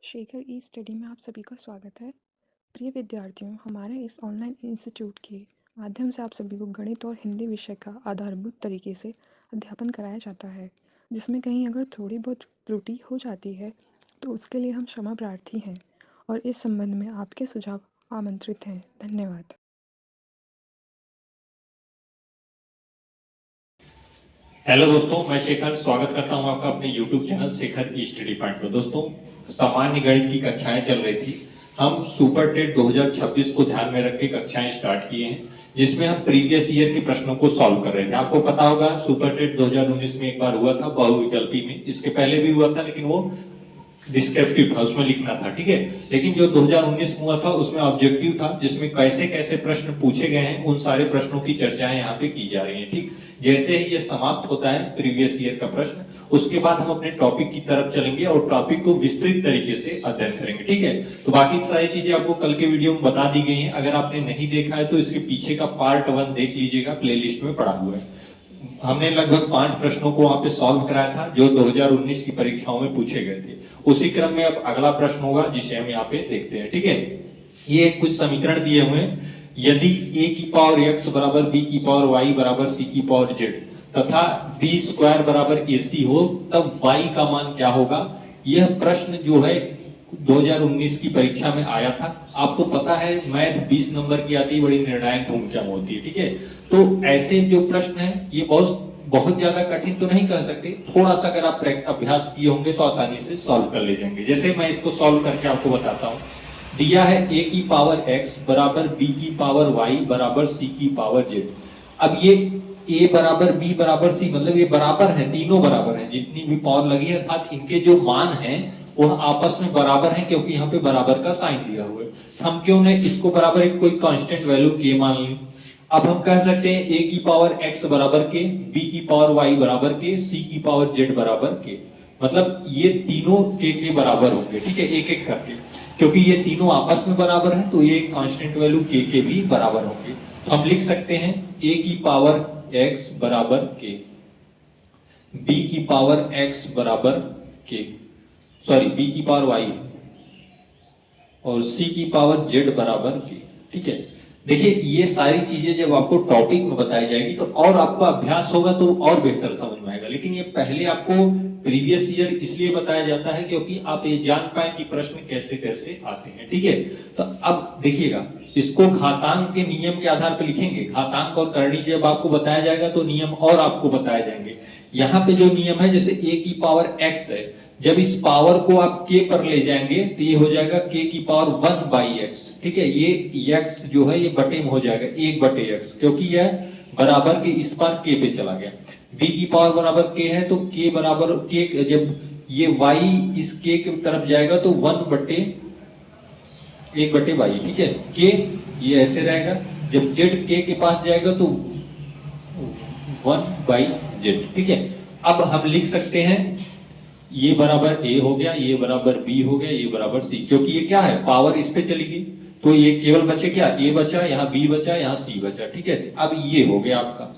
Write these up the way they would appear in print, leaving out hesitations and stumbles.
शेखर ई study में आप सभी का स्वागत है। प्रिय विद्यार्थियों, हमारे इस ऑनलाइन इंस्टीट्यूट के माध्यम से आप सभी को गणित और हिंदी विषय का आधारभूत तरीके से अध्यापन कराया जाता है, जिसमें कहीं अगर थोड़ी बहुत त्रुटि हो जाती है तो उसके लिए हम क्षमा प्रार्थी हैं और इस संबंध में आपके सुझाव आमंत्रित हैं। धन्यवाद। हेलो दोस्तों, मैं शेखर स्वागत करता हूं आपका अपने YouTube चैनल शेखर ई स्टडी पॉइंट पर। दोस्तों, सामान्य गणित की कक्षाएं चल रही थी। हम सुपर टेट 2026 को ध्यान में रख के कक्षाएं स्टार्ट किए हैं, जिसमें हम प्रीवियस ईयर के प्रश्नों को सॉल्व कर रहे थे। आपको पता होगा सुपर टेट 2019 में एक बार हुआ था बहुविकल्पी में, इसके पहले भी हुआ था लेकिन वो डिस्क्रिप्टिव था, उसमें लिखना था, ठीक है। लेकिन जो 2019 में हुआ था उसमें ऑब्जेक्टिव था, जिसमें कैसे कैसे प्रश्न पूछे गए हैं उन सारे प्रश्नों की चर्चाएं यहाँ पे की जा रही हैं, ठीक। जैसे ही ये समाप्त होता है प्रीवियस ईयर का प्रश्न, उसके बाद हम अपने टॉपिक की तरफ चलेंगे और टॉपिक को विस्तृत तरीके से अध्ययन करेंगे, ठीक है। तो बाकी सारी चीजें आपको कल के वीडियो में बता दी गई हैं। अगर आपने नहीं देखा है तो इसके पीछे का पार्ट 1 देख लीजिएगा, प्लेलिस्ट में पड़ा हुआ है। हमने लगभग 5 प्रश्नों को वहां पे सॉल्व कराया था जो 2019 की परीक्षाओं में पूछे गए थे। उसी क्रम में अब अगला प्रश्न होगा जिसे हम यहाँ पे देखते हैं, ठीक है। ये कुछ समीकरण दिए हुए हैं। यदि a की पावर x बराबर b की पावर y बराबर c की पावर z तथा b स्क्वायर बराबर ac हो, तब y का मान क्या होगा। यह प्रश्न जो है 2019 की परीक्षा में आया था। आपको पता है मैथ 20 नंबर की आती है, बड़ी निर्णायक भूमिका में होती है, ठीक है। तो ऐसे जो प्रश्न है ये बहुत ज्यादा कठिन तो नहीं कह सकते, थोड़ा सा अगर आप अभ्यास किए होंगे तो आसानी से सॉल्व कर ले जाएंगे। जैसे मैं इसको सॉल्व करके आपको बताता हूँ। दिया है a की पावर x बराबर b की पावर y बराबर c की पावर z। अब ये a बराबर b बराबर c मतलब ये बराबर है, तीनों बराबर है, जितनी भी पावर लगी है, अर्थात इनके जो मान है वह आपस में बराबर है, क्योंकि यहाँ पे बराबर का साइन दिया हुआ है। हम क्यों ने इसको बराबर एक कोई कांस्टेंट वैल्यू k मान ली। अब हम कह सकते हैं a की पावर x बराबर k, b की पावर y बराबर k, c की पावर z बराबर k। मतलब ये तीनों के बराबर होंगे, ठीक है, एक एक करके। क्योंकि ये तीनों आपस में बराबर हैं तो ये कांस्टेंट वैल्यू के भी बराबर होंगे। तो हम लिख सकते हैं a की पावर x बराबर k, b की पावर x बराबर k, सॉरी b की पावर y और c की पावर z बराबर k, ठीक है। देखिए ये सारी चीजें जब आपको टॉपिक में बताई जाएगी तो और आपका अभ्यास होगा तो और बेहतर समझ में आएगा। लेकिन ये पहले आपको प्रीवियस ईयर इसलिए बताया जाता है क्योंकि आप ये जान पाए कि प्रश्न कैसे कैसे आते हैं, ठीक है। तो अब देखिएगा, इसको घातांक के नियम के आधार पर लिखेंगे। घातांक और करणी जब आपको बताया जाएगा तो नियम और आपको बताए जाएंगे। यहाँ पे जो नियम है, जैसे a की पावर x है, जब इस पावर को आप k पर ले जाएंगे तो ये हो जाएगा k की पावर 1 बाई एक्स, ठीक है। ये x जो है ये बटे में हो जाएगा 1 बटे x, क्योंकि यह बराबर के इस पर k पे चला गया। b की पावर बराबर k है तो k बराबर k, जब ये y इस k की तरफ जाएगा तो 1 बटे 1/y, ठीक है। k ये ऐसे रहेगा, जब z k के पास जाएगा तो 1/z, ठीक है। अब हम लिख सकते हैं ये बराबर a हो गया, ये बराबर b हो गया, ये बराबर c, क्योंकि ये क्या है पावर इस पे चली गई तो ये केवल बचे क्या, a बचा, यहाँ b बचा, यहाँ c बचा, ठीक है। अब ये हो गया आपका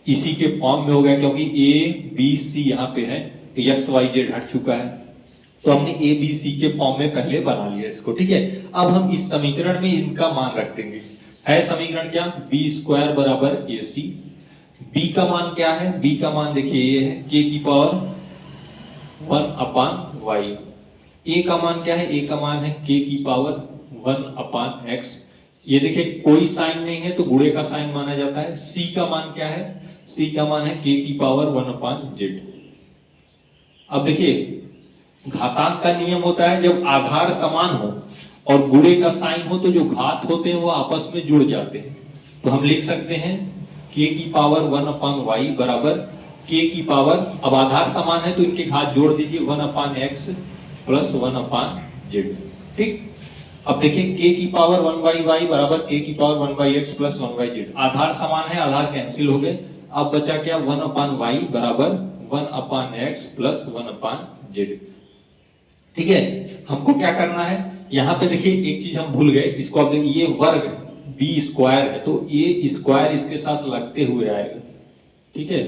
इसी के फॉर्म में हो गया, क्योंकि a b c यहाँ पे है तो x y z हट चुका है, तो हमने a b c के फॉर्म में पहले बना लिया इसको, ठीक है। अब हम इस समीकरण में इनका मान रख देंगे। है समीकरण क्या, b स्क्वायर बराबर ac। b का मान क्या है, b का मान देखिए ये है k की पावर 1/y। a का मान क्या है, a का मान है k की पावर 1/x। ये देखिए कोई साइन नहीं है तो गुणे का साइन माना जाता है। c का मान क्या है, c का मान है k की पावर 1/z। अब देखिए घातांक का नियम होता है जब आधार समान हो और गुणे का साइन हो तो जो घात होते हैं वो आपस में जुड़ जाते हैं। तो हम लिख सकते हैं k की पावर 1/y बराबर k की पावर, अब आधार समान है तो इनके घात जोड़ दीजिए 1/x प्लस 1/z, ठीक। अब देखिए k की पावर 1/y बराबर k की पावर 1/x प्लस 1/z। आधार समान है, आधार कैंसिल हो गए। अब बचा क्या, 1/y बराबर 1/x प्लस 1/z, ठीक है। हमको क्या करना है, यहाँ पे देखिए एक चीज हम भूल गए, इसको आप देखिए ये वर्ग b स्क्वायर है तो ये स्क्वायर इसके साथ लगते हुए आएगा, ठीक है।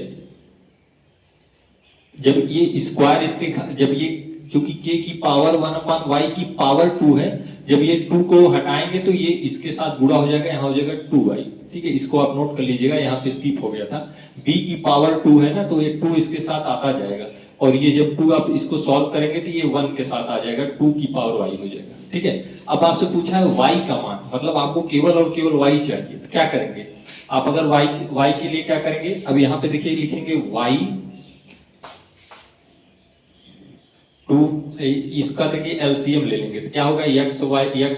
जब ये स्क्वायर इसके, जब ये चूंकि k की पावर 1/y की पावर 2 है, जब ये 2 को हटाएंगे तो ये इसके साथ गुणा हो जाएगा, यहाँ हो जाएगा 2y। ठीक है, इसको आप नोट कर लीजिएगा, यहाँ पे स्किप हो गया था। b की पावर 2 है ना, तो ये 2 इसके साथ आता जाएगा, और ये जब 2 आप इसको सॉल्व करेंगे तो ये 1 के साथ आ जाएगा, 2 की पावर y हो जाएगा। ठीक है, अब आपसे पूछा है y का मान, मतलब आपको केवल और केवल y चाहिए, तो क्या करेंगे आप? अगर y के लिए क्या करेंगे, अब यहाँ पे देखिए लिखेंगे y 2, इसका देखिए एलसीएम ले लेंगे तो क्या होगा, x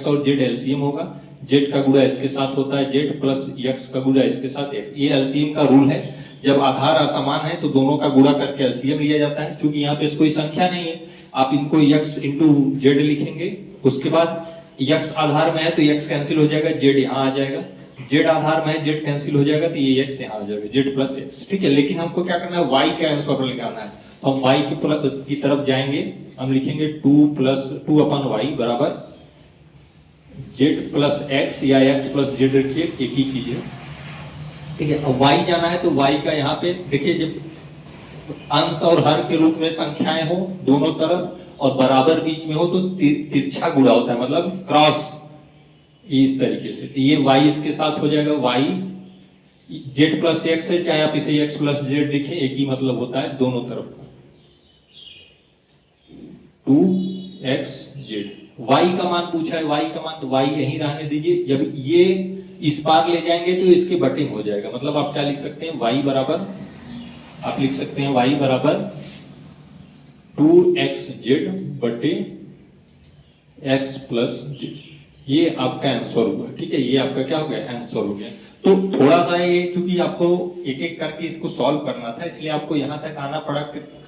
और z एलसीएम होगा, z का गुणा इसके साथ होता है z प्लस x का गुणा इसके साथ x। ये एलसीएम का रूल है, जब आधार असमान है तो दोनों का गुणा करके एलसीएम लिया जाता है। क्योंकि यहाँ पे कोई संख्या नहीं है, आप इनको x इंटू जेड लिखेंगे, उसके बाद x आधार में है तो x कैंसिल हो जाएगा, z यहाँ आ जाएगा, z आधार में है z कैंसिल हो जाएगा, तो ये x यहाँ आ जाएगा, z प्लस x। ठीक है, लेकिन हमको क्या करना है, y का आंसर निकालना है, तो हम y की तरफ जाएंगे, हम लिखेंगे 2/y बराबर z प्लस x, या x प्लस z रखिए, एक ही चीज है। ठीक है, अब y जाना है तो y का यहाँ पे देखिए, जब अंश और हर के रूप में संख्याएं हो दोनों तरफ और बराबर बीच में हो तो तिरछा गुणा होता है, मतलब क्रॉस, इस तरीके से। तो ये y इसके साथ हो जाएगा, y z प्लस x है, चाहे आप इसे x प्लस z लिखें, एक ही मतलब होता है दोनों तरफ का, 2xz। y का मान पूछा है, y का मान, तो y यहीं रहने दीजिए, जब ये इस पार ले जाएंगे तो इसके बटे हो जाएगा, मतलब आप क्या लिख सकते हैं, y बराबर, आप लिख सकते हैं y बराबर 2xz बटे x प्लस z। ये आपका आंसर हुआ। ठीक है, ये आपका क्या हो गया, आंसर हो गया। तो थोड़ा सा ये, क्योंकि आपको एक एक करके इसको सॉल्व करना था, इसलिए आपको यहाँ तक आना पड़ा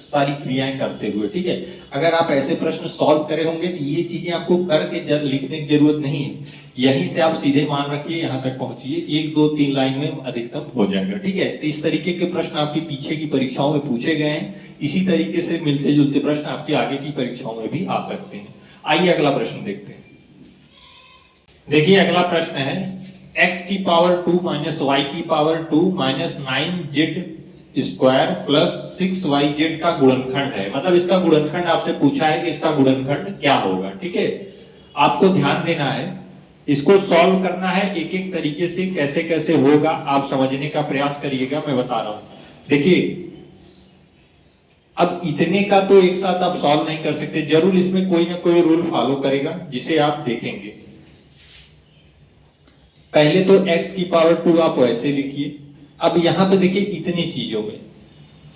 सारी क्रियाएं करते हुए। ठीक है, अगर आप ऐसे प्रश्न सॉल्व करे होंगे तो ये चीजें आपको करके लिखने की जरूरत नहीं है, यहीं से आप सीधे मान रखिए, यहाँ तक पहुंचिए, 1 2 3 लाइन में अधिकतम हो जाएगा। ठीक है, तो इस तरीके के प्रश्न आपकी पीछे की परीक्षाओं में पूछे गए हैं, इसी तरीके से मिलते जुलते प्रश्न आपके आगे की परीक्षाओं में भी आ सकते हैं। आइए अगला प्रश्न देखते हैं। देखिए अगला प्रश्न है, x की पावर 2 माइनस y की power 2 minus 9z square plus 6yz का गुणनखंड है। मतलब इसका गुणनखंड आपसे पूछा है कि इसका गुणनखंड क्या होगा। ठीक है, आपको ध्यान देना है, इसको सॉल्व करना है एक एक तरीके से, कैसे कैसे होगा आप समझने का प्रयास करिएगा, मैं बता रहा हूं। देखिए अब इतने का तो एक साथ आप सॉल्व नहीं कर सकते, जरूर इसमें कोई ना कोई रूल फॉलो करेगा जिसे आप देखेंगे। पहले तो x की पावर 2 आप वैसे लिखिए। अब यहां पे देखिए इतनी चीजों में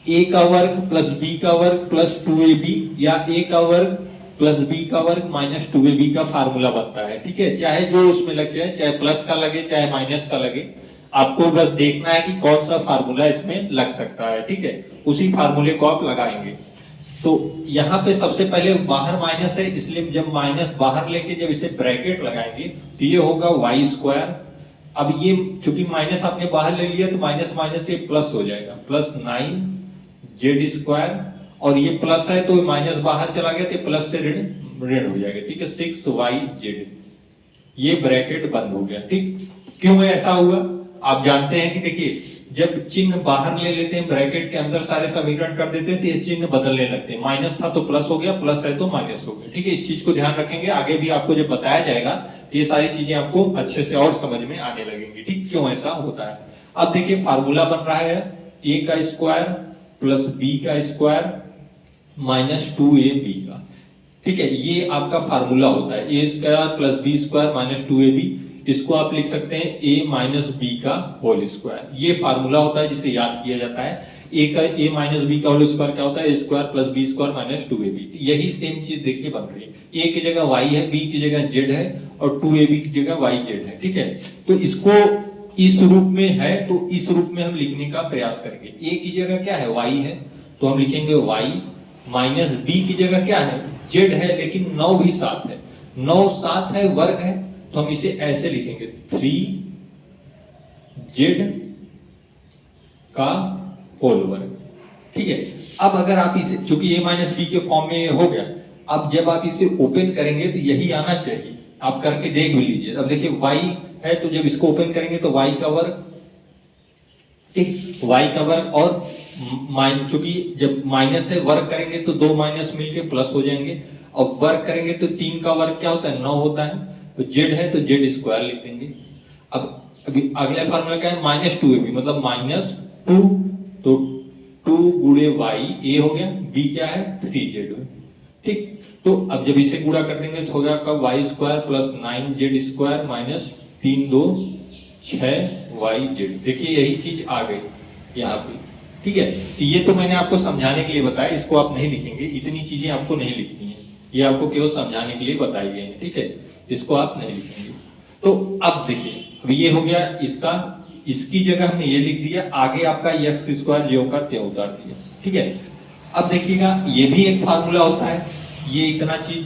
a का वर्ग प्लस b का वर्ग प्लस 2ab, या a का वर्ग प्लस b का वर्ग माइनस 2ab का फार्मूला बनता है। ठीक है, चाहे जो उसमें लग जाए, चाहे प्लस का लगे चाहे माइनस का लगे, आपको बस देखना है कि कौन सा फार्मूला इसमें लग सकता है। ठीक है, उसी फार्मूले को आप लगाएंगे। तो यहाँ पे सबसे पहले बाहर माइनस है, इसलिए जब माइनस बाहर लेके जब इसे ब्रैकेट लगाएंगे तो ये होगा y स्क्वायर। अब ये चूंकि माइनस आपने बाहर ले लिया तो माइनस माइनस ये प्लस हो जाएगा, प्लस 9z स्क्वायर, और ये प्लस है तो माइनस बाहर चला गया तो प्लस से ऋण ऋण हो जाएगा। ठीक है, 6yz, ये ब्रैकेट बंद हो गया। ठीक, क्यों ऐसा हुआ आप जानते हैं कि देखिए जब चिन्ह बाहर ले लेते हैं, ब्रैकेट के अंदर सारे समीकरण कर देते हैं तो ये चिन्ह बदलने लगते हैं, माइनस था तो प्लस हो गया, प्लस है तो माइनस हो गया। ठीक है, इस चीज को ध्यान रखेंगे, आगे भी आपको जब बताया जाएगा तो ये सारी चीजें आपको अच्छे से और समझ में आने लगेंगी। ठीक, क्यों ऐसा होता है। अब देखिए फार्मूला बन रहा है a का स्क्वायर प्लस b का स्क्वायर माइनस 2ab का। ठीक है, ये आपका फार्मूला होता है, a square plus b square minus 2ab। इसको आप लिख सकते हैं a माइनस बी का होल स्क्वायर, ये फार्मूला होता है जिसे याद किया जाता है। a माइनस बी का होल स्क्वायर क्या होता है, a square plus B square minus 2ab। यही सेम चीज देखिए बन रही है, a की जगह y है, b की जगह z है, और 2ab की जगह yz है। ठीक है, तो इसको इस रूप में है तो इस रूप में हम लिखने का प्रयास करेंगे। a की जगह क्या है, y है, तो हम लिखेंगे y, माइनस b की जगह क्या है, z है, लेकिन 9 भी साथ है, 9 साथ है, वर्ग है, तो हम इसे ऐसे लिखेंगे 3z का होल वर्ग। ठीक है, अब अगर आप इसे, चूंकि a माइनस बी के फॉर्म में हो गया, अब जब आप इसे ओपन करेंगे तो यही आना चाहिए, आप करके देख भी लीजिए। अब देखिए y है तो जब इसको ओपन करेंगे तो y का वर्ग, ठीक, y का वर्ग और चूंकि जब माइनस है वर्ग करेंगे तो 2 माइनस मिलके प्लस हो जाएंगे, और वर्ग करेंगे तो 3 का वर्ग क्या होता है 9 होता है, तो जेड है तो जेड स्क्वायर लिख देंगे। अब अभी अगला फार्मूला क्या है -2ab, मतलब -2, तो 2 गुणे वाई ए हो गया, बी क्या है 3z, ठीक। तो अब जब इसे गुणा कर देंगे तो हो गया आपका Y square plus 9z square minus 3 2 6yz। देखिए यही चीज आ गई यहाँ पे, ठीक है। तो ये तो मैंने आपको समझाने के लिए बताया, इसको आप नहीं लिखेंगे, इतनी चीजें आपको नहीं लिखनी है, ये आपको केवल समझाने के लिए बताई गई है, ठीक है, इसको आप नहीं लिखेंगे। तो अब देखिए, अब ये हो गया इसका, इसकी जगह हमने ये लिख दिया, आगे आपका एक्स स्क्वायर जो का त्यों उतार दिया, ठीक है। अब देखिएगा ये भी एक फार्मूला होता है, ये इतना चीज,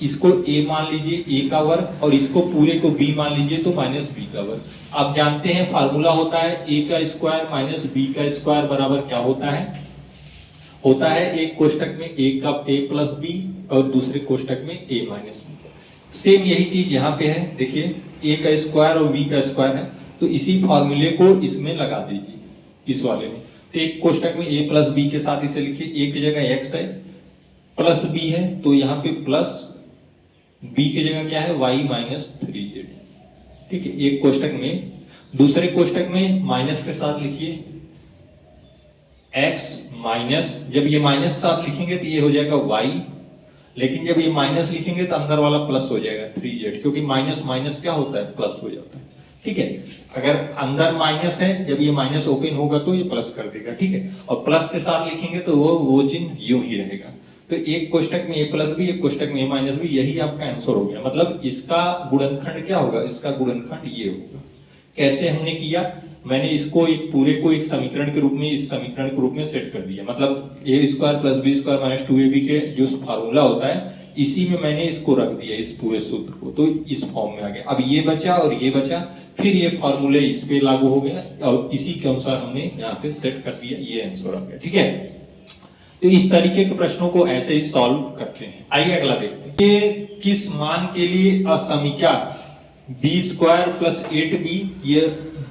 इसको a मान लीजिए a का वर्ग, और इसको पूरे को b मान लीजिए तो माइनस b का वर्ग। आप जानते हैं फार्मूला होता है a का स्क्वायर माइनस b का स्क्वायर बराबर क्या होता है, होता है एक कोष्टक में a का a प्लस b और दूसरे कोष्टक में a माइनस b। सेम यही चीज यहाँ पे है, देखिए a का स्क्वायर और b का स्क्वायर है, तो इसी फॉर्मूले को इसमें लगा दीजिए, इस वाले में। तो एक कोष्टक में a प्लस b के साथ इसे लिखिए, a की जगह x है, प्लस b है तो यहाँ पे प्लस b की जगह क्या है y माइनस 3z, ठीक है, एक कोष्टक में। दूसरे कोष्टक में माइनस के साथ लिखिए x माइनस, जब ये माइनस साथ लिखेंगे तो ये हो जाएगा y, लेकिन जब ये माइनस लिखेंगे तो अंदर वाला प्लस हो जाएगा 3z, क्योंकि माइनस माइनस क्या होता है प्लस हो जाता है, ठीक है। अगर अंदर माइनस है, जब ये माइनस ओपन होगा तो ये प्लस कर देगा, ठीक है, और प्लस के साथ लिखेंगे तो वो चिन्ह यूं ही रहेगा। तो एक कोष्टक में a प्लस बी, एक कोष्टक में a माइनस बी, यही आपका आंसर हो गया। मतलब इसका गुणनखंड क्या होगा, इसका गुणनखंड ये होगा। कैसे हमने किया, मैंने इसको एक पूरे को एक समीकरण के रूप में, इस समीकरण के रूप में सेट कर दिया, मतलब a square plus B square minus 2ab के जो फार्मूला होता है, इसी में मैंने इसको रख दिया, इस पूरे सूत्र को, तो इस फॉर्म में आ गया। अब ये बचा और ये बचा, फिर ये फार्मूले इस पे लागू हो गया और इसी के अनुसार हमने यहाँ पे सेट कर दिया, ये आंसर आ गया, ठीक है। तो इस तरीके के प्रश्नों को ऐसे ही सॉल्व करते हैं। आइए अगला देखते हैं, ये किस मान के लिए असमीका b स्क्वायर प्लस 8b ये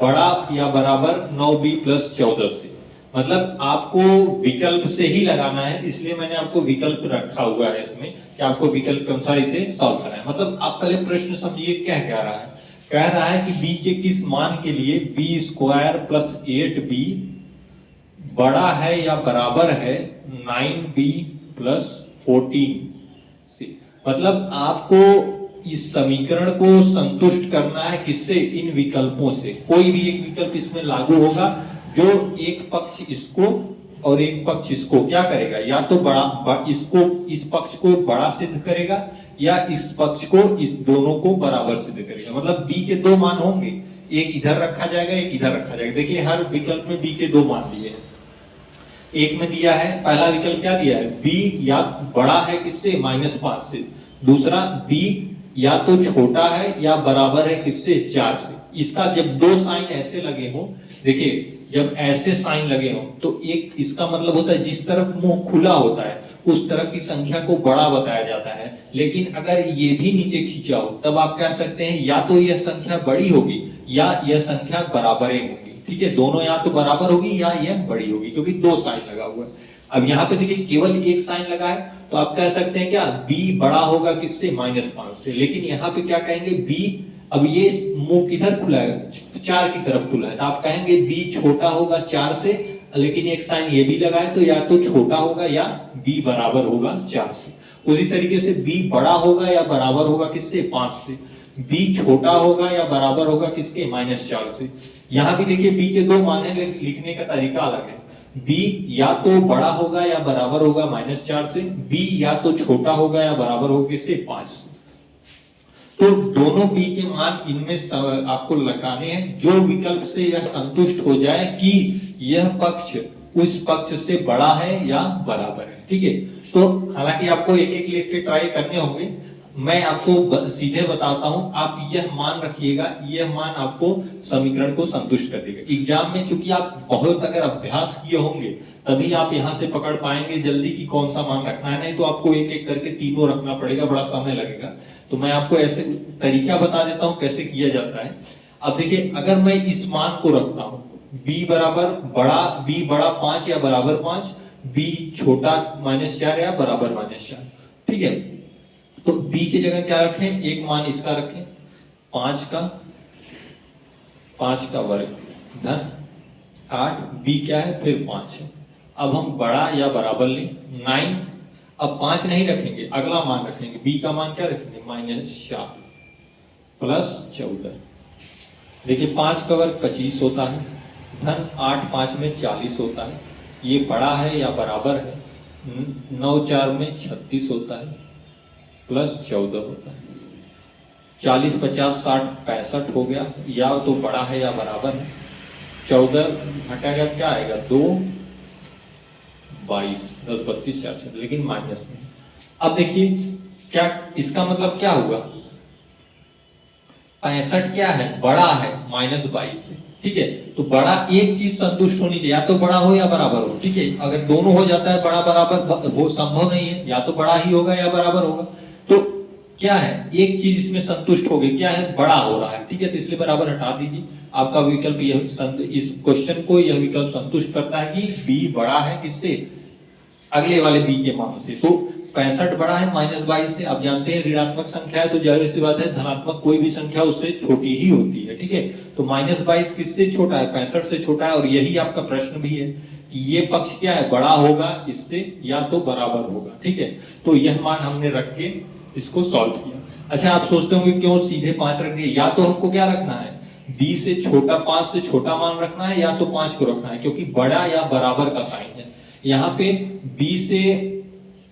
बड़ा या बराबर 9b प्लस 14 से, मतलब आपको विकल्प से ही लगाना है, इसलिए मैंने आपको विकल्प रखा हुआ है इसमें कि आपको विकल्प के अनुसार इसे सॉल्व करना है। मतलब आप पहले प्रश्न समझिए क्या कह रहा है, कह रहा है कि b के किस मान के लिए b स्क्वायर प्लस 8b बड़ा है या बराबर है 9b प्लस 14 से। मतलब आपको इस समीकरण को संतुष्ट करना है किससे, इन विकल्पों से। कोई भी एक विकल्प इसमें लागू होगा जो एक पक्ष इसको और एक पक्ष इसको क्या करेगा, या तो इसको, इस पक्ष को बड़ा सिद्ध करेगा या इस पक्ष को, इस दोनों को बराबर सिद्ध करेगा। मतलब b के दो मान होंगे, एक इधर रखा जाएगा एक इधर रखा जाएगा। देखिए हर विकल्प में b के दो मान दिए हैं, एक में दिया है, पहला विकल्प क्या दिया है, b या बड़ा है किससे -5 से, दूसरा b या तो छोटा है या बराबर है किससे 4 से। इसका जब दो साइन ऐसे लगे हो, देखिए जब ऐसे साइन लगे हो तो एक इसका मतलब होता है जिस तरफ मुंह खुला होता है उस तरफ की संख्या को बड़ा बताया जाता है, लेकिन अगर ये भी नीचे खींचा हो तब आप कह सकते हैं या तो यह संख्या बड़ी होगी या यह संख्या बराबर होगी, ठीक है, दोनों या तो बराबर होगी या यह बड़ी होगी, क्योंकि दो साइन लगा हुआ है। अब यहाँ पे देखिए केवल एक साइन लगा है तो आप कह सकते हैं क्या, b बड़ा होगा किससे -5 से, लेकिन यहाँ पे क्या कहेंगे b, अब ये मुंह किधर खुला है 4 की तरफ खुला है, तो आप कहेंगे b छोटा होगा 4 से, लेकिन एक साइन ये भी लगा है तो या तो छोटा होगा या b बराबर होगा 4 से। उसी तरीके से b बड़ा होगा या बराबर होगा किससे 5 से, b छोटा होगा या बराबर होगा किसके -4 से। यहाँ भी देखिए b के दो मान है, लेकिन लिखने का तरीका अलग है, b या तो बड़ा होगा या बराबर होगा -4 से, b या तो छोटा होगा या बराबर होगा किससे 5 से। तो दोनों b के मान इनमें आपको लगाने हैं जो विकल्प से यह संतुष्ट हो जाए कि यह पक्ष उस पक्ष से बड़ा है या बराबर है, ठीक है। तो हालांकि आपको एक एक लिख के ट्राई करने होंगे, मैं आपको सीधे बताता हूं, आप यह मान रखिएगा, यह मान आपको समीकरण को संतुष्ट कर देगा। एग्जाम में चूंकि आप बहुत अगर अभ्यास किए होंगे तभी आप यहां से पकड़ पाएंगे जल्दी कि कौन सा मान रखना है, नहीं तो आपको एक एक करके तीनों रखना पड़ेगा, बड़ा समय लगेगा। तो मैं आपको ऐसे तरीका बता देता हूं कैसे किया जाता है। अब देखिए अगर मैं इस मान को रखता हूं b बराबर बड़ा, b बड़ा 5 या बराबर 5, b छोटा -4 या बराबर -4। ठीक है, तो b की जगह क्या रखें, एक मान इसका रखें 5 का वर्ग धन 8, b क्या है फिर 5 है। अब हम बड़ा या बराबर लें 9, अब 5 नहीं रखेंगे, अगला मान रखेंगे, b का मान क्या रखेंगे -4 प्लस 14। देखिए 5 का वर्ग 25 होता है धन 8 5 में 40 होता है, ये बड़ा है या बराबर है 9 4 में 36 होता है प्लस 14 होता है। 40 50 60 65 हो गया, या तो बड़ा है या बराबर है। 14 हटाएगा क्या आएगा 2 22 10 32 4, लेकिन माइनस में। अब देखिए क्या इसका मतलब क्या हुआ, 65 क्या है बड़ा है -22 से। ठीक है, तो बड़ा एक चीज संतुष्ट होनी चाहिए, या तो बड़ा हो या बराबर हो। ठीक है, अगर दोनों हो जाता है बड़ा बराबर, वो संभव नहीं है, या तो बड़ा ही होगा या बराबर होगा। तो क्या है एक चीज इसमें संतुष्ट हो गई, क्या है बड़ा हो रहा है। ठीक है, तो इसलिए बराबर हटा दीजिए। आपका विकल्प यह इस क्वेश्चन को यह विकल्प संतुष्ट करता है कि बी बड़ा है किससे, अगले वाले बी के मान से। तो 65 बड़ा है -22 से। अब जानते हैं ऋणात्मक संख्या है तो जाहिर सी बात है धनात्मक कोई भी संख्या उससे छोटी ही होती है। ठीक है, तो -22 किससे छोटा है 65 से छोटा है, और यही आपका प्रश्न भी है कि ये पक्ष क्या है बड़ा होगा इससे या तो बराबर होगा। ठीक है, तो यह मान हमने रख के इसको सॉल्व किया। अच्छा, आप सोचते होंगे क्यों सीधे 5 रख दिए, या तो हमको क्या रखना है b से छोटा 5 से छोटा मान रखना है, या तो 5 को रखना है, क्योंकि बड़ा या बराबर का साइन है। यहाँ पे b से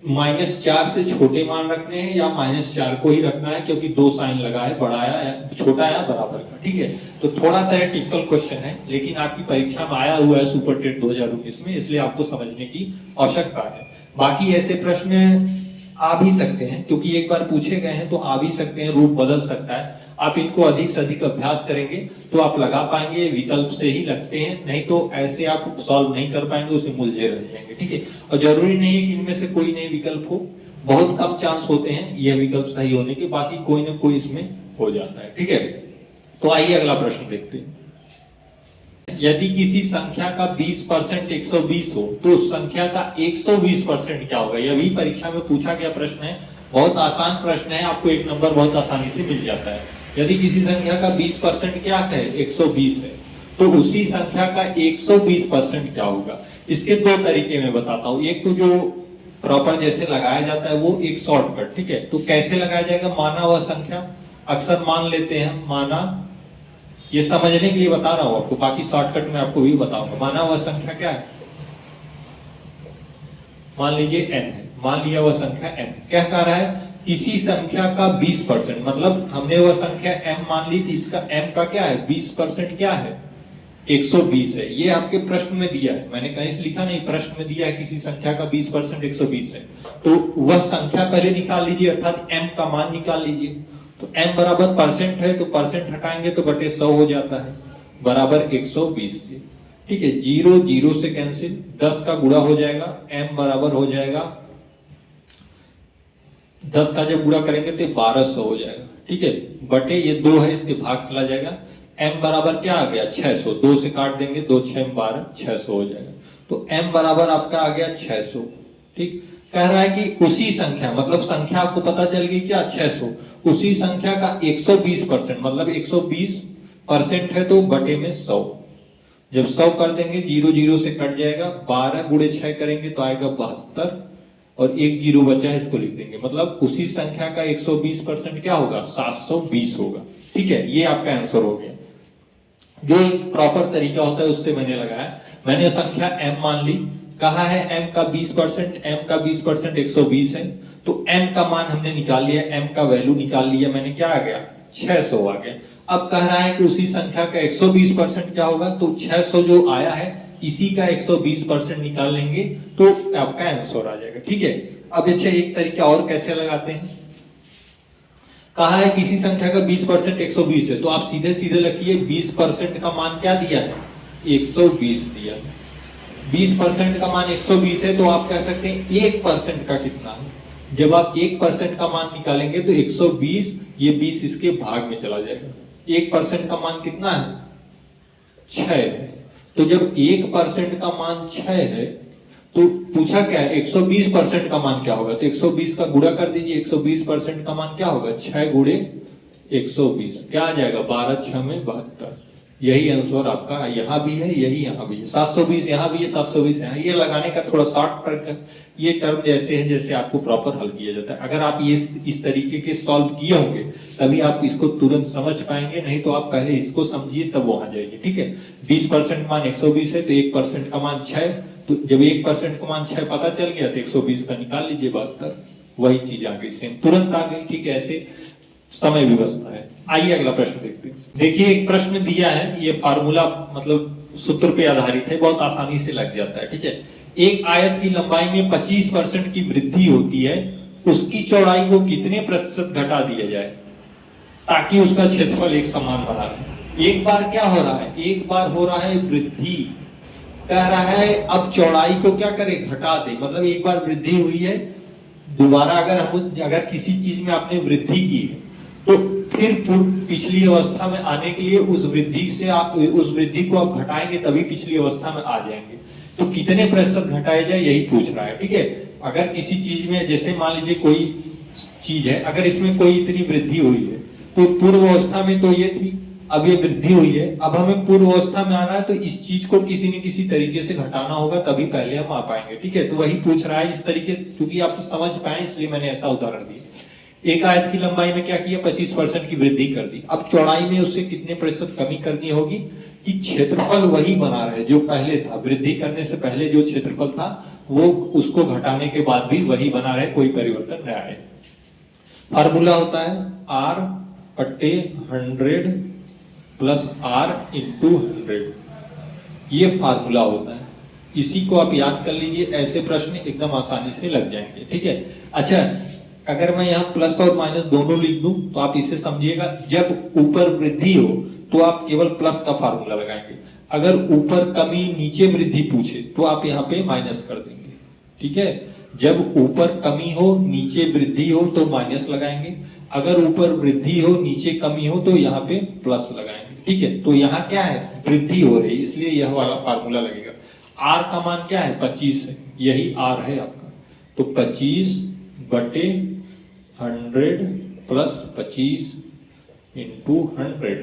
-4 से छोटे मान रखने हैं या -4 को ही रखना है, क्योंकि दो साइन लगा है बड़ा या छोटा या बराबर का। ठीक है, तो थोड़ा सा टिपिकल क्वेश्चन है, लेकिन आपकी परीक्षा में आया हुआ है सुपर टेट 2019 में, इसलिए आपको समझने की आवश्यकता है। बाकी ऐसे प्रश्न आ भी सकते हैं, क्योंकि एक बार पूछे गए हैं तो आ भी सकते हैं, रूप बदल सकता है। आप इनको अधिक से अधिक अभ्यास करेंगे तो आप लगा पाएंगे, विकल्प से ही लगते हैं, नहीं तो ऐसे आप सॉल्व नहीं कर पाएंगे, उसे मुलझे रह जाएंगे। ठीक है, और जरूरी नहीं है कि इनमें से कोई नए विकल्प हो, बहुत कम चांस होते हैं यह विकल्प सही होने के, बाकी कोई ना कोई इसमें हो जाता है। ठीक है, तो आइए अगला प्रश्न देखते हैं। यदि किसी संख्या का 20% 120 हो तो उस संख्या का 120% क्या होगा। यह भी परीक्षा में पूछा गया प्रश्न है, बहुत आसान प्रश्न है, आपको एक नंबर बहुत आसानी से मिल जाता है। यदि किसी संख्या का 20% क्या है 120 है, तो उसी संख्या का 120% क्या होगा। इसके दो तरीके में बताता हूं। एक तो जो प्रॉपर जैसे लगाया जाता है वो एक शॉर्टकट। ठीक है, तो कैसे लगाया जाएगा, माना वह संख्या, अक्सर मान लेते हैं माना, ये समझने के लिए बता रहा हूं आपको, बाकी शॉर्टकट में आपको भी बताऊंगा। माना वह संख्या क्या है, मान लीजिए n है, मान लिया वह संख्या n क्या कह रहा है, किसी संख्या का 20%, मतलब हमने वह संख्या m मान ली थी, इसका m का क्या है 20% क्या है 120 है। ये आपके प्रश्न में दिया है, मैंने कहीं से लिखा नहीं, प्रश्न में दिया है किसी संख्या का 20% 120 है। तो वह संख्या पहले निकाल लीजिए, अर्थात m का मान निकाल लीजिए। तो m बराबर परसेंट है तो परसेंट हटाएंगे तो बटे 100 हो जाता है, बराबर 120 से। ठीक है, 0 0 से कैंसिल, 10 का गुणा हो जाएगा, m बराबर हो जाएगा 10 का जब गुणा करेंगे तो 1200 हो जाएगा। ठीक है, बटे ये 2 है, इसके भाग चला जाएगा, m बराबर क्या आ गया 600, 2 से काट देंगे, 2 6 12 600 हो जाएगा। तो m बराबर आपका आ गया 600। ठीक, कह रहा है कि उसी संख्या, मतलब संख्या आपको पता चल गई क्या 600, उसी संख्या का 120% मतलब 120% है तो बटे में 100। जब 100 कर देंगे 0 0 से कट जाएगा, 12 गुणे 6 करेंगे तो आएगा 72, और एक 0 बचा है इसको लिख देंगे, मतलब उसी संख्या का 120% क्या होगा 720 होगा। ठीक है, ये आपका आंसर हो गया। जो एक प्रॉपर तरीका होता है उससे मैंने लगाया, मैंने संख्या m मान ली, कहा है m का 20%, m का 20% 120 है, तो m का मान हमने निकाल लिया, m का वैल्यू निकाल लिया मैंने, क्या आ गया 600 आ गया। अब कह रहा है कि उसी संख्या का 120% क्या होगा, तो 600 जो आया है इसी का 120% निकाल लेंगे तो आपका आंसर आ जाएगा। ठीक है, अब अच्छा एक तरीका और कैसे लगाते हैं, कहा है किसी संख्या का 20% 120 है, तो आप सीधे सीधे लिखिए 20% का मान क्या दिया है 120 दिया है। 20% का मान 120 है तो आप कह सकते हैं 1% का कितना है। जब आप 1% का मान निकालेंगे तो 120, ये 20 इसके भाग में चला जाएगा। 1% का मान कितना है 6 है, तो जब 1% का मान 6 है तो पूछा क्या है 120% का मान क्या होगा, तो 120 का गुणा कर दीजिए। 120% का मान क्या होगा 6 गुणे 120, क्या आ जाएगा 12 6 में 72। यही आंसर आपका यहाँ भी है, यही यहाँ भी है। 720 यहाँ भी है, 720 यहाँ। ये लगाने का थोड़ा शॉर्ट ट्रिक है, ये टर्म जैसे है जैसे आपको प्रॉपर हल किया जाता है। अगर आप ये इस तरीके के सॉल्व किए होंगे तभी आप इसको तुरंत समझ पाएंगे, नहीं तो आप पहले इसको समझिए तब वहां जाइए। ठीक है, 20% मान 120 है तो 1% का मान 6, तो जब 1% का मान 6 पता चल गया तो 120 का निकाल लीजिए 72। वही चीज आ गई, सेम तुरंत आ गई। ठीक है, ऐसे समय भी बचता है। आइए अगला प्रश्न देखते हैं। देखिए एक प्रश्न दिया है, ये फार्मूला मतलब सूत्र पे आधारित है, बहुत आसानी से लग जाता है। ठीक है, एक आयत की लंबाई में 25% की वृद्धि होती है, उसकी चौड़ाई को कितने प्रतिशत घटा दिया जाए ताकि उसका क्षेत्रफल एक समान बना रहे। एक बार क्या हो रहा है, एक बार हो रहा है वृद्धि, कह रहा है अब चौड़ाई को क्या करे घटा दे। मतलब एक बार वृद्धि हुई है, दोबारा अगर किसी चीज में आपने वृद्धि की है तो फिर पिछली अवस्था में आने के लिए उस वृद्धि को आप घटाएंगे तभी पिछली अवस्था में आ जाएंगे। तो कितने प्रतिशत घटाया जाए यही पूछ रहा है। ठीक है, अगर किसी चीज में जैसे मान लीजिए कोई चीज है, अगर इसमें कोई इतनी वृद्धि हुई है तो पूर्व अवस्था में तो ये थी, अब ये वृद्धि हुई है, अब हमें पूर्व अवस्था में आना है तो इस चीज को किसी न किसी तरीके से घटाना होगा तभी पहले हम आ पाएंगे। ठीक है, तो वही पूछ रहा है इस तरीके, क्योंकि आप समझ पाए इसलिए मैंने ऐसा उदाहरण दिया। एक आयत की लंबाई में क्या किया 25% की वृद्धि कर दी, अब चौड़ाई में उससे कितने प्रतिशत कमी करनी होगी कि क्षेत्रफल वही बना रहे जो पहले था। वृद्धि करने से पहले जो क्षेत्रफल था वो उसको घटाने के बाद भी वही बना रहे, कोई परिवर्तन न आए। फार्मूला होता है R/100 प्लस R इंटू 100, ये फार्मूला होता है। इसी को आप याद कर लीजिए, ऐसे प्रश्न एकदम आसानी से लग जाएंगे। ठीक है, अच्छा अगर मैं यहाँ प्लस और माइनस दोनों लिख दूं तो आप इसे समझिएगा, जब ऊपर वृद्धि हो तो आप केवल प्लस का फार्मूला लगाएंगे, अगर ऊपर कमी नीचे वृद्धि पूछे तो आप यहाँ पे माइनस कर देंगे। ठीक है, जब ऊपर कमी हो नीचे वृद्धि हो तो माइनस लगाएंगे, अगर ऊपर वृद्धि हो नीचे कमी हो तो यहाँ पे प्लस लगाएंगे। ठीक है, तो यहाँ क्या है वृद्धि हो रही है इसलिए यह वाला फार्मूला लगेगा। आर का मान क्या है 25 है, यही आर है आपका, तो 25/100 प्लस 25 इंटू 100,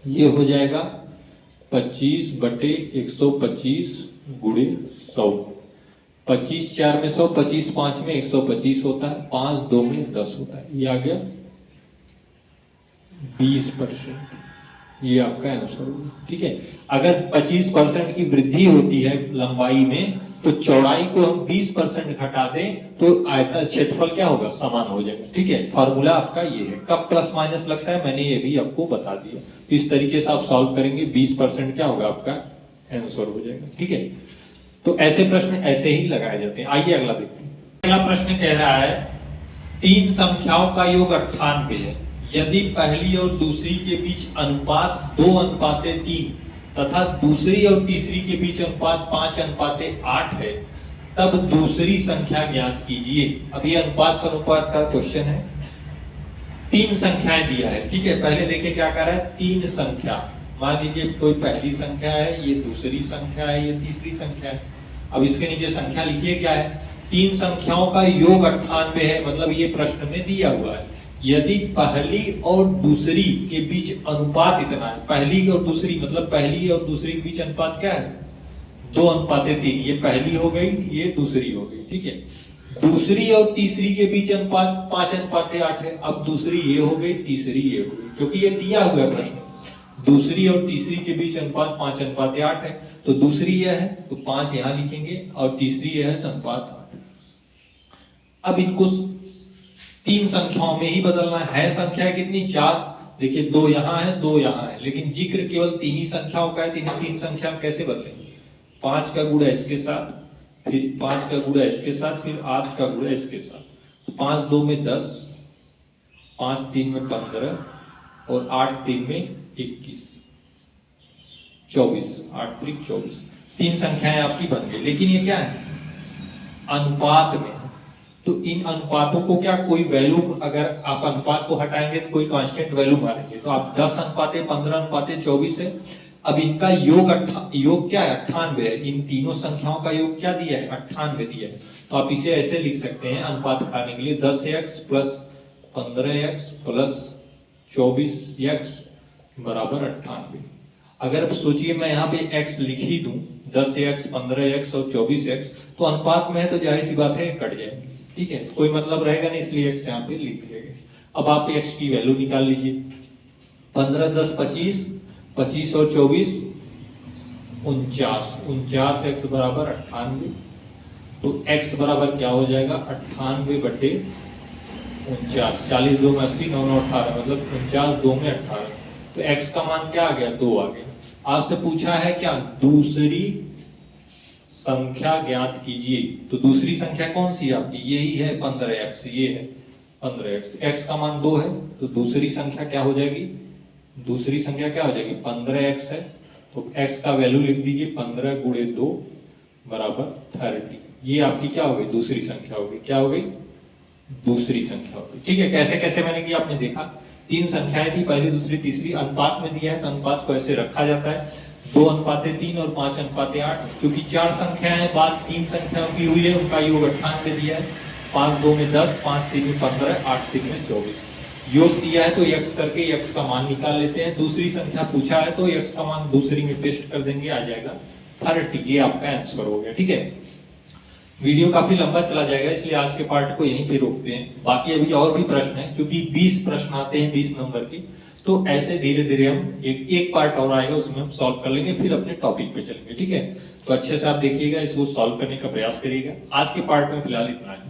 ये हो जाएगा 25/125 गुणे 100। 25 4 में 100, 25 5 में 125 होता है, 5 2 में 10 होता है, ये आ गया 20%। ये आपका आंसर होगा। ठीक है, अगर 25% की वृद्धि होती है लंबाई में तो चौड़ाई को हम 20% घटा दें तो आयतन क्षेत्रफल क्या होगा समान हो जाएगा। ठीक है, फॉर्मूला आपका ये है। कब प्लस माइनस लगता है मैंने ये भी आपको बता दिया, तो इस तरीके से आप सॉल्व करेंगे 20% क्या होगा आपका आंसर हो जाएगा। ठीक है, तो ऐसे प्रश्न ऐसे ही लगाए जाते हैं। आइए अगला देखते हैं। अगला प्रश्न कह रहा है 3 संख्याओं का योग 98 है, यदि पहली और दूसरी के बीच अनुपात 2:3 तथा दूसरी और तीसरी के बीच अनुपात 5:8 है, तब दूसरी संख्या ज्ञात कीजिए। अब ये अनुपात अनुपात का क्वेश्चन है, 3 संख्याएं दिया है। ठीक है, पहले देखिए क्या कर रहा है, 3 संख्या, मान लीजिए कोई पहली संख्या है, ये दूसरी संख्या है, ये तीसरी संख्या है। अब इसके नीचे संख्या लिखिए क्या है, 3 संख्याओं का योग 98 है, मतलब ये प्रश्न में दिया हुआ है यदि पहली और दूसरी के बीच अनुपात इतना है। पहली और दूसरी मतलब पहली और दूसरी के बीच अनुपात क्या है 2:3, ये पहली हो गई ये दूसरी हो गई। ठीक है, दूसरी और तीसरी के बीच अनुपात 5:8 है, अब दूसरी ये हो गई तीसरी ये हो गई, क्योंकि ये दिया हुआ है प्रश्न, दूसरी और तीसरी के बीच अनुपात 5:8 है, तो दूसरी यह है तो 5 यहां लिखेंगे और तीसरी यह है तो अनुपात 8। अब इनको 3 संख्याओं में ही बदलना है। संख्या कितनी 4, देखिए 2 यहाँ है 2 यहाँ है, लेकिन जिक्र केवल 3 ही संख्याओं का है। 3 संख्या में कैसे बदलेंगे, 5 का गुणा इसके साथ, फिर 5 का गुणा इसके साथ, फिर 8 का गुणा इसके साथ, तो 5 2 में 10, 5 3 में 15 और 8 3 में 21, 24, 8 3 24। 3 संख्याएं आपकी बन गई, लेकिन ये क्या है अनुपात में, तो इन अनुपातों को क्या कोई वैल्यू, अगर आप अनुपात को हटाएंगे तो कोई कांस्टेंट वैल्यू मारेंगे, तो आप 10:15 15:24 है, अब इनका योग क्या है, 98 है। इन तीनों संख्याओं का योग क्या दिया है, 98 दिया है। तो आप इसे ऐसे लिख सकते हैं अनुपात हटाने के लिए 10x plus 15x plus 24x बराबर 98। अगर आप सोचिए मैं यहाँ पे x लिख ही दूं, 10x 15x और 24x, तो अनुपात में है तो जाहिर सी बात है कट जाएंगे, ठीक है, कोई मतलब रहेगा नहीं, इसलिए x यहाँ पे लिख दिया गया। अब आप x की वैल्यू निकाल लीजिए, 15 10 25, 25 और 24 49, 49x बराबर 98। तो x बराबर क्या हो जाएगा, 98 बटे 49, 40 2 में 80, 9 9 18, मतलब 49 2 में 18। तो x का मान क्या आ गया, 2 आ गया। आपसे पूछा है क्या, दूसरी संख्या ज्ञात कीजिए। तो दूसरी संख्या कौन सी है आपकी, यही है 15x, ये है 15x। x का मान 2 है, तो दूसरी संख्या क्या हो जाएगी, दूसरी संख्या क्या हो जाएगी, 15x है। तो x का वैल्यू लिख दीजिए, 15 गुणे 2 बराबर 30। ये आपकी क्या हो गई, दूसरी संख्या हो गई। क्या हो गई, दूसरी संख्या हो गई। ठीक है, कैसे कैसे मैंने किया आपने देखा, 3 संख्याएं थी, पहली दूसरी तीसरी, अनुपात में दिया है तो अनुपात को ऐसे रखा जाता है, 2:3 और 5:8। क्योंकि 4 संख्याएं बाद 3 संख्याओं की हुई है, उनका योग 98 दिया है। 5 2 में 10, 5 3 में 15, 8 3 में 24। योग दिया है तो x करके x का मान निकाल लेते हैं। दूसरी संख्या पूछा है तो x का मान दूसरी में पेस्ट कर देंगे, आ जाएगा 30। ये आपका आंसर हो गया। ठीक है, वीडियो काफी लंबा चला जाएगा, इसलिए आज के पार्ट को यहीं पे रोकते हैं। बाकी अभी और भी प्रश्न है, क्योंकि 20 प्रश्न आते हैं 20 नंबर के, तो ऐसे धीरे धीरे हम एक पार्ट और आएगा, उसमें हम सॉल्व कर लेंगे, फिर अपने टॉपिक पे चलेंगे। ठीक है, तो अच्छे से आप देखिएगा, इसको सॉल्व करने का प्रयास करिएगा। आज के पार्ट में फिलहाल इतना है।